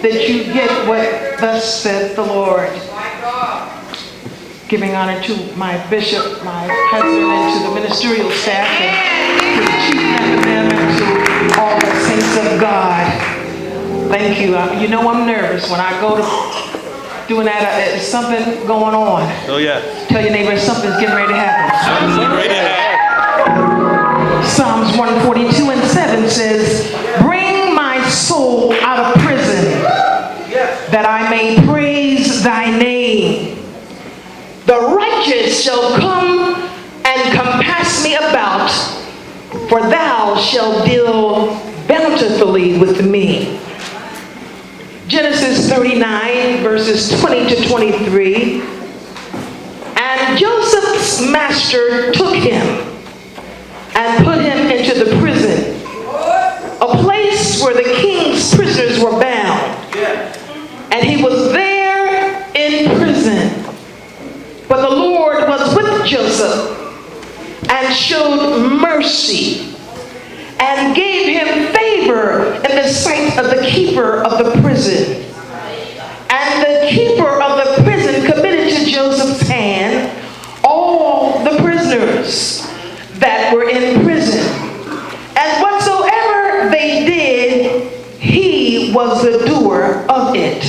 that you get what thus said the Lord. Giving honor to my bishop, my husband, and to the ministerial staff, and to the chief and them, and to all the saints of God. Thank you. You know I'm nervous when I go to doing that. There's something going on. Oh yeah. Tell your neighbor something's getting ready to happen. Something's getting ready to happen. Psalms 142:7 says, "Bring my soul out of prison, that I may praise thy name. The righteous shall come and compass me about, for thou shalt deal bountifully with me." Genesis 39, verses 20 to 23. "And Joseph's master took him and put him into the prison, a place where the king's prisoners were bound. And he was there in prison. But the Lord was with Joseph and showed mercy and gave him favor in the sight of the keeper of the prison. And the keeper of the prison committed to Joseph's hand all the prisoners that were in prison. And whatsoever they did, he was the doer of it.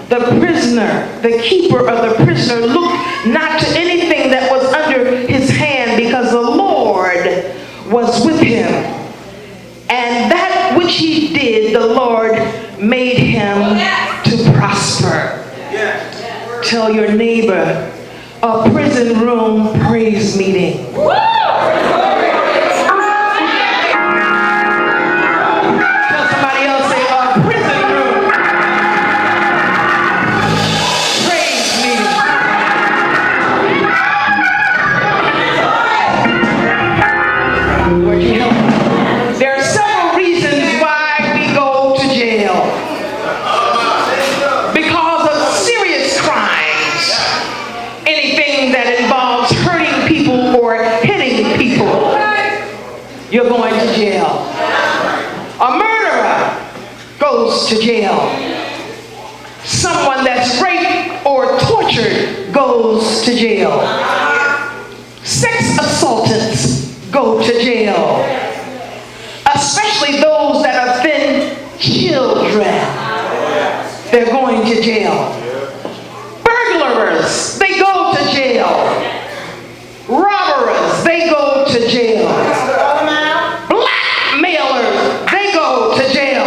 The prisoner, the keeper of the prisoner, looked not to anything that was under his hand, because the Lord was with him. And that which he did, the Lord made him to prosper." Tell your neighbor, a prison room praise meeting. You're going to jail. A murderer goes to jail. Someone that's raped or tortured goes to jail. Sex assaultants go to jail. Especially those that offend children. They're going to jail. Burglars, they go to jail. Robbers, they go to jail. Blackmailers, they go to jail.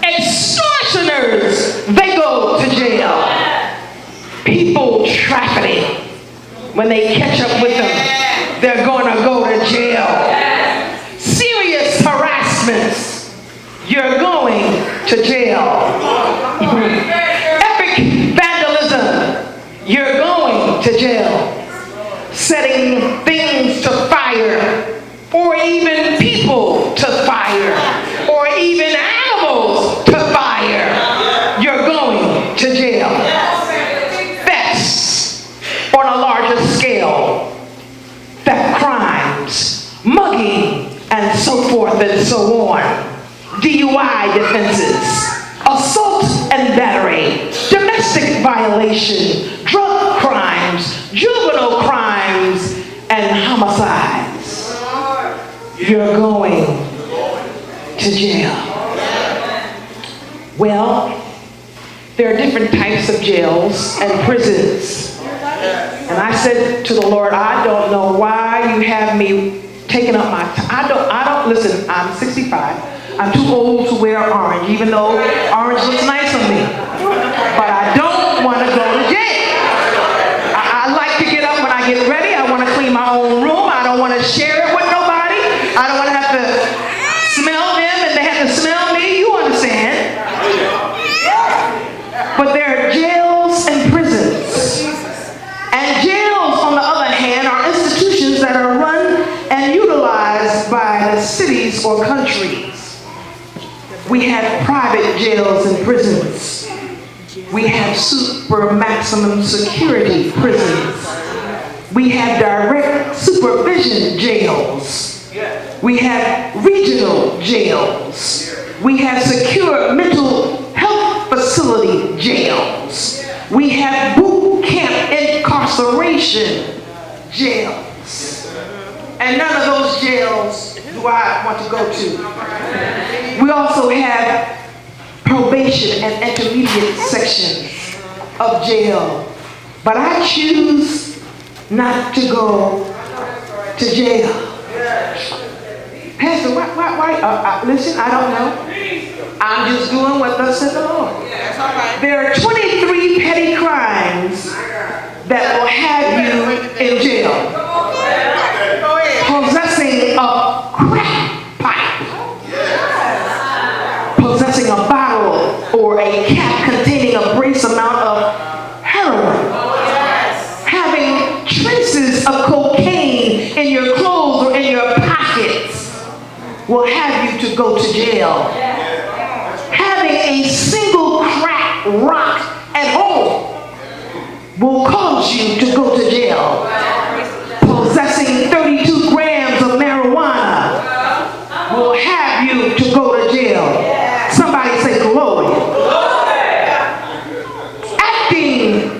Extortioners, they go to jail. People trafficking, when they catch up with them, they're going to go to jail. Serious harassments, you're going to jail. Epic vandalism, you're going to jail. Setting things to fire, or even people to fire, or even animals to fire, you're going to jail. Thefts on a larger scale, theft crimes, mugging, and so forth and so on. DUI defenses, assault and battery, domestic violation, drug crimes, juvenile crimes, and homicides. You're going to jail. Well, there are different types of jails and prisons. And I said to the Lord, I don't know why you have me taking up my time. I don't, listen, I'm 65. I'm too old to wear orange, even though orange looks nice on me. But I don't want to go to jail. I like to get up when I get ready. I want to clean my own room. I don't want to share it with nobody. I don't want to have to smell them and they have to smell me. You understand? But there are jails and prisons. And jails, on the other hand, are institutions that are run and utilized by the cities or countries. We have private jails and prisons. We have super maximum security prisons. We have direct supervision jails. We have regional jails. We have secure mental facility jails. We have boot camp incarceration jails. And none of those jails do I want to go to. We also have probation and intermediate sections of jail. But I choose not to go to jail. Pastor, why? Listen, I don't know. I'm just doing what thus said the Lord. There are 23 petty crimes that will have you in jail. Possessing a crack pipe. Possessing a bottle or a cap containing a brace amount of heroin. Having traces of cocaine in your clothes or in your pockets will have you to go to jail. Having a single crack rock at home will cause you to go to jail. Possessing 32 grams of marijuana will have you to go to jail. Somebody say glory. Acting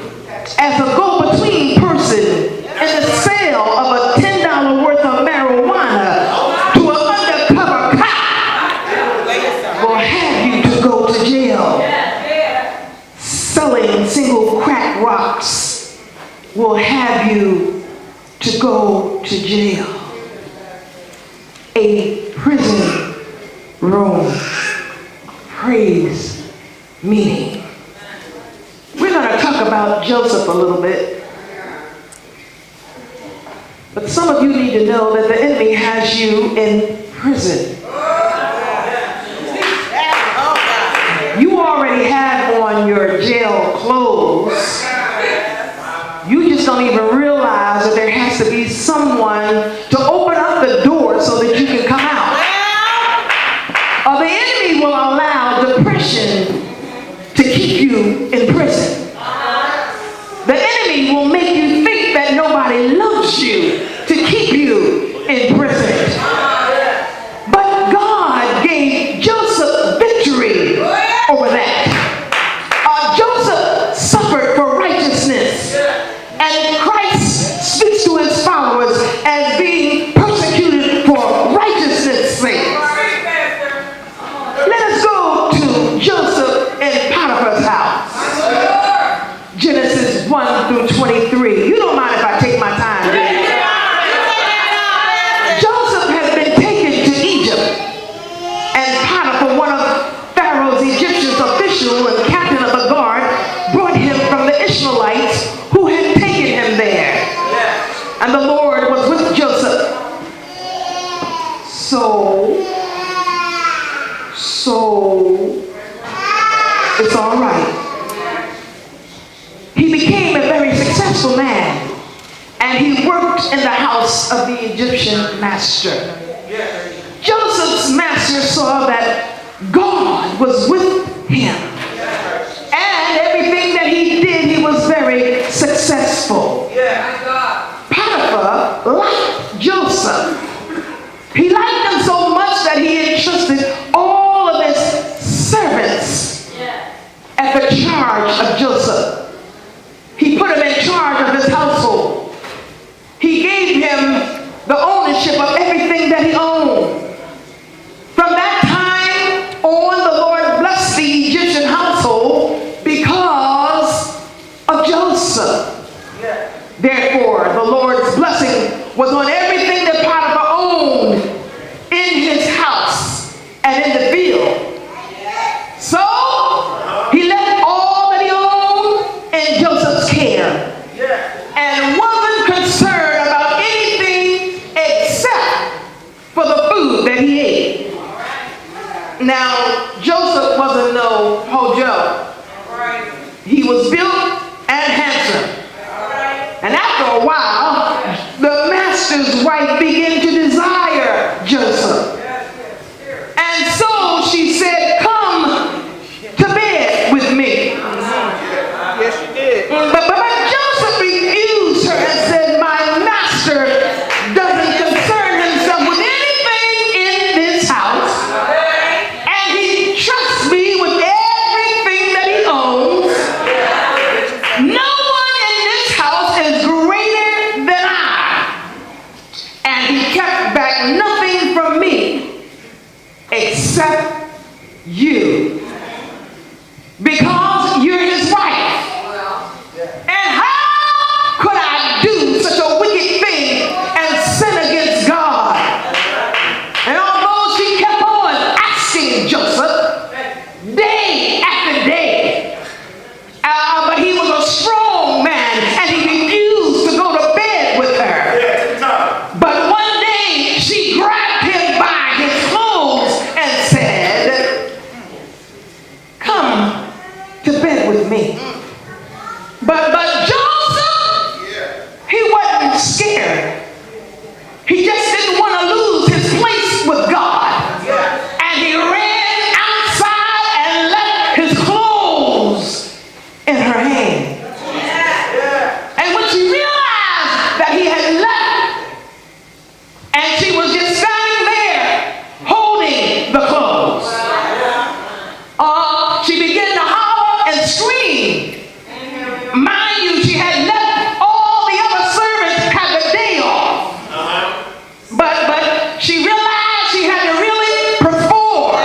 as a go-between person in the sale of a $10 worth of marijuana to an undercover cop will have you to go to jail. Selling single crack rocks will have you to go to jail. A prison room praise meeting. We're going to talk about Joseph a little bit. But some of you need to know that the enemy has you in prison. You already have on your jail clothes. You just don't even realize that there has to be someone to open up the door so that you can come out. Or the enemy will allow depression to keep you in prison. The enemy will make you think that nobody loves you to keep you in prison. But God gave Joseph victory over that. Joseph suffered for righteousness. And Christ speaks to his followers as being persecuted for righteousness' sake. Let us go to Joseph in Potiphar's house. Genesis 1 through 23. You don't mind if I take my time, do you? Joseph has been taken to Egypt. And Potiphar, one of Pharaoh's Egyptian officials and captain of the guard, brought him from the Ishmaelites who had taken him there. And the Lord was with Joseph. So it's all right. He became a very successful man, and he worked in the house of the Egyptian master. Joseph's master saw that God was with him, and everything that he did, he was very successful. Potiphar liked Joseph. He liked him so much that he entrusted all of his servants at the charge of Joseph. He put him in charge of his household. He gave him the ownership of everything that he owned. From that time on, the Lord blessed the Egyptian household because of Joseph. Therefore, the Lord's blessing was on everything that Potiphar owned in his house and in the field. So, he left all that he owned in Joseph's care and wasn't concerned about anything except for the food that he ate. Now, Joseph wasn't no hojo. He was built and handsome. And after a while, the master's wife began to desire Joseph. And so she said, "Come to bed with me." Yes, she did. But Joseph refused her and said, "My master doesn't concern himself with anything in this house. And he trusts me with everything that he owns. you because you're his wife. And how could I do such a wicked thing and sin against God? And although she kept on asking Joseph day after day, but he was a strong man and he refused to go to bed with her. But one day she grabbed him by his clothes and said, "Come to bed with me." But Joseph, he wasn't scared. He just didn't want to lose his place with God. And he ran outside and left his clothes in her hand. And when she realized that he had left, and she was just standing there holding the clothes, she began to holler and scream. Mind you, she had left all the other servants had the day off. But she realized she had to really perform.